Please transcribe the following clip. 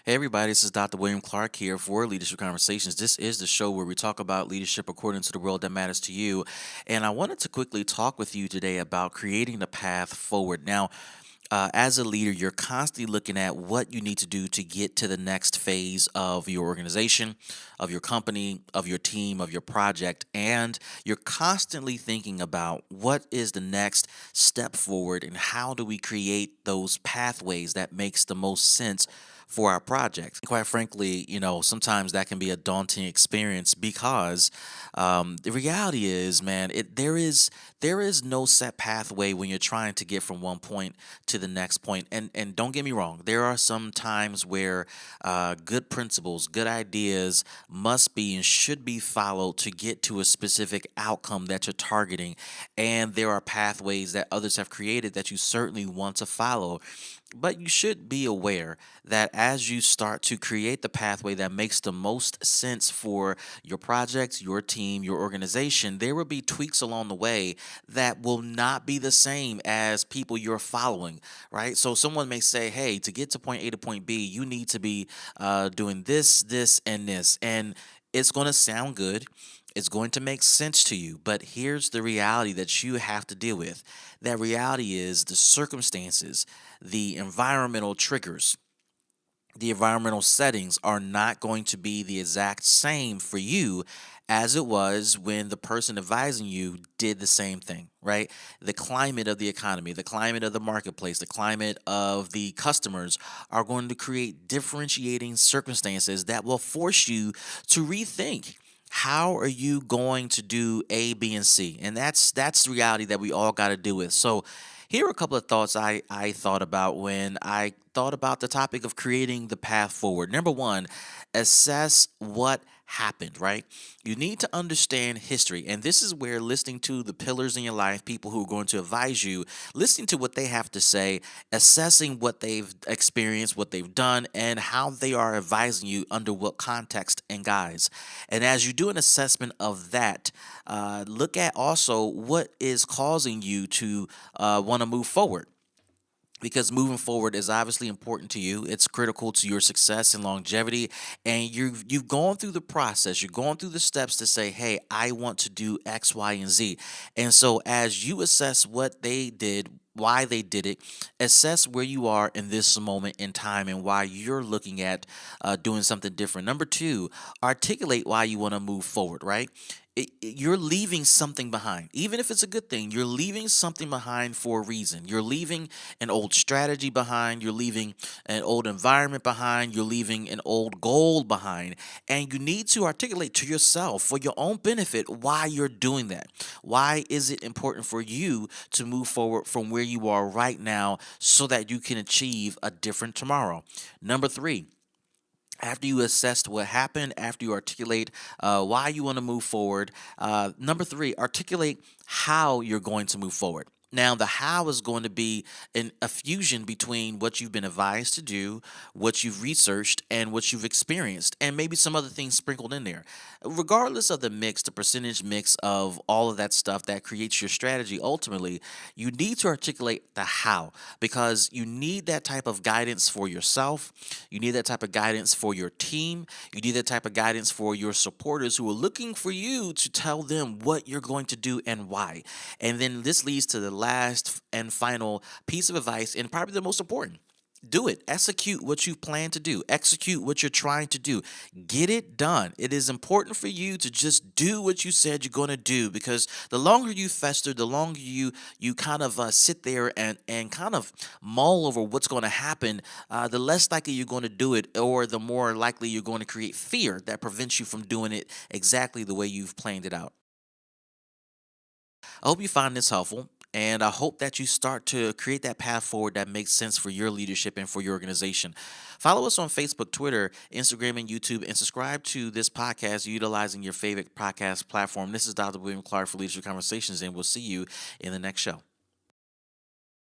Hey, everybody, this is Dr. William Clark here for Leadership Conversations. This is the show where we talk about leadership according to the world that matters to you. And I wanted to quickly talk with you today about creating the path forward. Now, as a leader, you're constantly looking at what you need to do to get to the next phase of your organization, of your company, of your team, of your project. And you're constantly thinking about what is the next step forward and how do we create those pathways that makes the most sense for our project. Quite frankly, sometimes that can be a daunting experience because the reality is, man, there is no set pathway when you're trying to get from one point to the next point. And don't get me wrong, there are some times where good principles, good ideas must be and should be followed to get to a specific outcome that you're targeting. And there are pathways that others have created that you certainly want to follow. But you should be aware that as you start to create the pathway that makes the most sense for your project, your team, your organization, there will be tweaks along the way that will not be the same as people you're following, right? So someone may say, hey, to get to point A to point B, you need to be doing this, this, and this. And it's going to sound good. It's going to make sense to you, but here's the reality that you have to deal with. That reality is the circumstances, the environmental triggers, the environmental settings are not going to be the exact same for you as it was when the person advising you did the same thing, right? The climate of the economy, the climate of the marketplace, the climate of the customers are going to create differentiating circumstances that will force you to rethink. How are you going to do A, B, and C? And that's the reality that we all got to deal with. So here are a couple of thoughts I thought about when I thought about the topic of creating the path forward. Number one, assess what happened, right? You need to understand history. And this is where listening to the pillars in your life, people who are going to advise you, listening to what they have to say, assessing what they've experienced, what they've done, and how they are advising you under what context and guise. And as you do an assessment of that, look at also what is causing you to want to move forward because moving forward is obviously important to you. It's critical to your success and longevity. And you've gone through the process. You're going through the steps to say, "Hey, I want to do X, Y, and Z." And so, as you assess what they did, why they did it, assess where you are in this moment in time and why you're looking at doing something different. Number two, articulate why you want to move forward. Right, you're leaving something behind. Even if it's a good thing, you're leaving something behind for a reason. You're leaving an old strategy behind, you're leaving an old environment behind, you're leaving an old goal behind. And you need to articulate to yourself for your own benefit why you're doing that. Why is it important for you to move forward from where you are right now so that you can achieve a different tomorrow? Number three, after you assessed what happened, after you articulate why you want to move forward, number three, articulate how you're going to move forward. Now, the how is going to be a fusion between what you've been advised to do, what you've researched, and what you've experienced, and maybe some other things sprinkled in there. Regardless of the mix, the percentage mix of all of that stuff that creates your strategy, ultimately, you need to articulate the how because you need that type of guidance for yourself. You need that type of guidance for your team. You need that type of guidance for your supporters who are looking for you to tell them what you're going to do and why. And then this leads to the last and final piece of advice, and probably the most important. Do it. Execute what you plan to do. Execute what you're trying to do. Get it done. It is important for you to just do what you said you're going to do because the longer you fester, the longer you kind of sit there and kind of mull over what's going to happen, the less likely you're going to do it, or the more likely you're going to create fear that prevents you from doing it exactly the way you've planned it out. I hope you find this helpful. And I hope that you start to create that path forward that makes sense for your leadership and for your organization. Follow us on Facebook, Twitter, Instagram, and YouTube, and subscribe to this podcast utilizing your favorite podcast platform. This is Dr. William Clark for Leadership Conversations, and we'll see you in the next show.